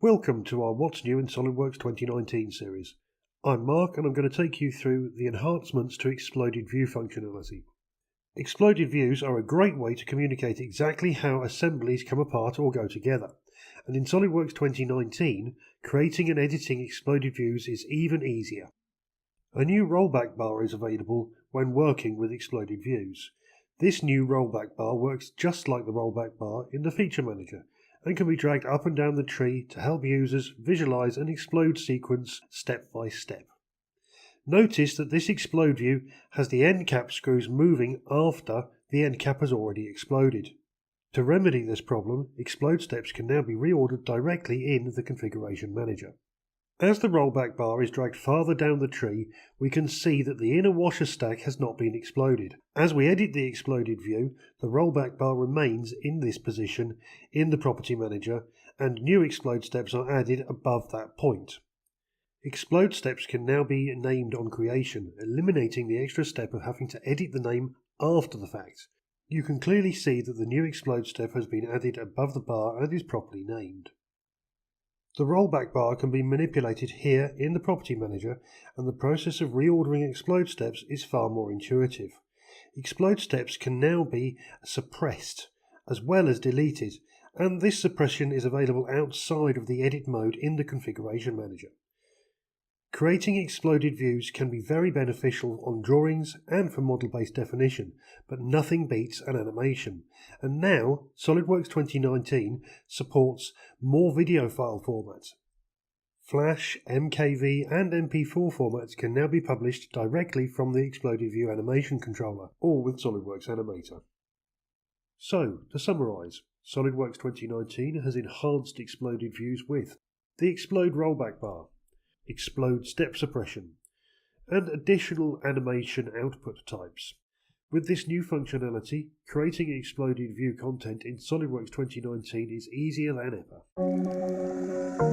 Welcome to our What's New in SOLIDWORKS 2019 series. I'm Mark and I'm going to take you through the Enhancements to Exploded View functionality. Exploded views are a great way to communicate exactly how assemblies come apart or go together, and in SOLIDWORKS 2019, creating and editing exploded views is even easier. A new rollback bar is available when working with exploded views. This new rollback bar works just like the rollback bar in the Feature Manager, and can be dragged up and down the tree to help users visualize an explode sequence step by step. Notice that this explode view has the end cap screws moving after the end cap has already exploded. To remedy this problem, explode steps can now be reordered directly in the Configuration Manager. As the rollback bar is dragged farther down the tree, we can see that the inner washer stack has not been exploded. As we edit the exploded view, the rollback bar remains in this position in the Property Manager, and new explode steps are added above that point. Explode steps can now be named on creation, eliminating the extra step of having to edit the name after the fact. You can clearly see that the new explode step has been added above the bar and is properly named. The rollback bar can be manipulated here in the Property Manager, and the process of reordering explode steps is far more intuitive. Explode steps can now be suppressed as well as deleted, and this suppression is available outside of the edit mode in the Configuration Manager. Creating exploded views can be very beneficial on drawings and for model-based definition, but nothing beats an animation. And now, SOLIDWORKS 2019 supports more video file formats. Flash, MKV and MP4 formats can now be published directly from the Exploded View animation controller, all with SOLIDWORKS Animator. So, to summarise, SOLIDWORKS 2019 has enhanced exploded views with the Explode rollback bar, explode step suppression, and additional animation output types. With this new functionality, creating exploded view content in SOLIDWORKS 2019 is easier than ever.